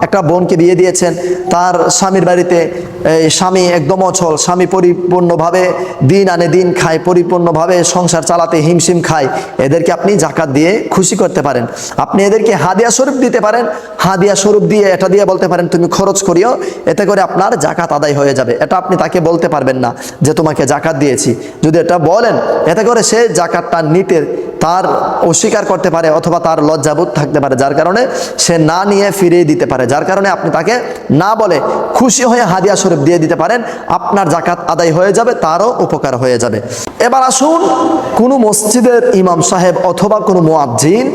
একটা বোনকে বিয়ে দিয়েছেন, তার স্বামীর বাড়িতে স্বামী একদম অচল, স্বামী পরিপূর্ণভাবে দিন আনে দিন খায়, পরিপূর্ণভাবে সংসার চালাতে হিমশিম খায়, এদেরকে আপনি জাকাত দিয়ে খুশি করতে পারেন। আপনি এদেরকে হাদিয়া স্বরূপ দিতে পারেন, হাদিয়া স্বরূপ দিয়ে এটা দিয়ে বলতে পারেন তুমি খরচ করিও, এতে করে আপনার জাকাত আদায় হয়ে যাবে। এটা আপনি তাকে বলতে পারবেন না যে তোমাকে জাকাত দিয়েছি। যদি এটা বলেন, এতে করে সে জাকাতটা নিতে তার অস্বীকার করতে পারে অথবা তার লজ্জাবোধ থাকতে পারে, যার কারণে সে না নিয়ে ফিরিয়ে দিতে পারে। যার কারণে আপনি তাকে না বলে খুশি হয়ে হাদিয়া স্বরূপ দিয়ে দিতে পারেন, আপনার জাকাত আদায় হয়ে যাবে, তারও উপকার হয়ে যাবে। এবার আসুন, কোনো মসজিদের ইমাম সাহেব অথবা কোনো মুয়াজ্জিন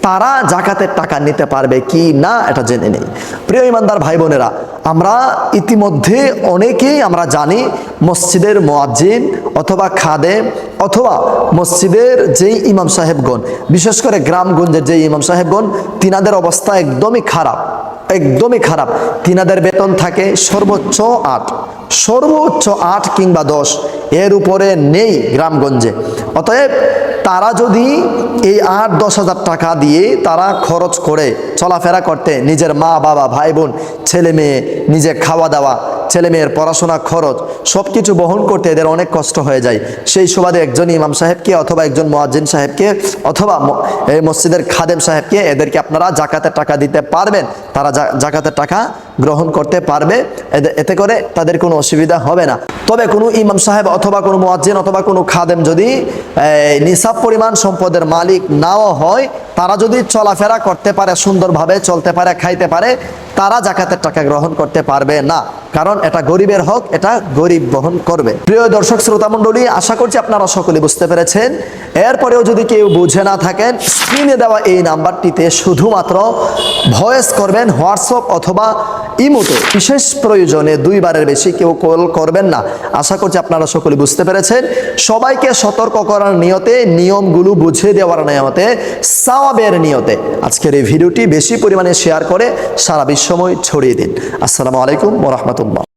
তারা জাকাতের টাকা নিতে পারবে কি না এটা জেনে নেই। প্রিয় ইমানদার ভাই বোনেরা, আমরা ইতিমধ্যে অনেকেই আমরা জানি মসজিদের মুয়াজ্জিন অথবা খাদেম অথবা মসজিদের যেই ইমাম সাহেবগণ, বিশেষ করে গ্রামগঞ্জের যেই ইমাম সাহেবগণ, তিনাদের অবস্থা একদমই খারাপ, একদমই খারাপ। তিনাদের বেতন থাকে সর্বোচ্চ 8, সর্বোচ্চ 8 কিংবা 10, এর উপরে নেই গ্রামগঞ্জে। অতএব তারা যদি এই 8-10 হাজার টাকা দিয়ে তারা খরচ করে চলাফেরা করতে, নিজের মা বাবা ভাই বোন ছেলে মেয়ে, নিজে খাওয়া দাওয়া, ছেলে মেয়ের পড়াশোনা খরচ সব কিছু বহন করতে এদের অনেক কষ্ট হয়ে যায়। সেই সুবাদে একজন ইমাম সাহেবকে অথবা একজন মুয়াজ্জিন সাহেবকে অথবা এই মসজিদের খাদেম সাহেবকে এদেরকে আপনারা জাকাতের টাকা দিতে পারবেন, তারা জাকাতের টাকা গ্রহণ করতে পারবে, এতে করে তাদের কোনো অসুবিধা হবে না। তবে কোনো ইমাম সাহেব অথবা কোনো মুয়াজ্জিন অথবা কোনো খাদেম যদি নিসাব পরিমাণ সম্পদের মালিক নাও হয়, তারা যদি চলাফেরা করতে পারে, সুন্দরভাবে চলতে পারে, খাইতে পারে, তারা জাকাতের টাকা গ্রহণ করতে পারবে না, কারণ এটা গরিবের হক, এটা গরিব বহন করবে। প্রিয় দর্শক শ্রোতা মণ্ডলী, আশা করছি আপনারা সকলে বুঝতে পেরেছেন। এরপরেও যদি কেউ বুঝে না থাকেন, স্ক্রিনে দেওয়া এই নাম্বারটিতে শুধুমাত্র ভয়েস করবেন, হোয়াটসঅ্যাপ অথবা ইমোতে। বিশেষ প্রয়োজনে 2 বারের বেশি কেউ কল করবেন না। আশা করছি আপনারা সকলে বুঝতে পেরেছেন। সবাইকে সতর্ক করার নিয়তে, নিয়মগুলো বুঝিয়ে দেওয়ার নিয়তে, সওয়াবের নিয়তে আজকের এই ভিডিওটি বেশি পরিমাণে শেয়ার করে সারা বিশ্বময় ছড়িয়ে দিন। আসসালামু আলাইকুম ওয়া রাহমাতুল্লাহ।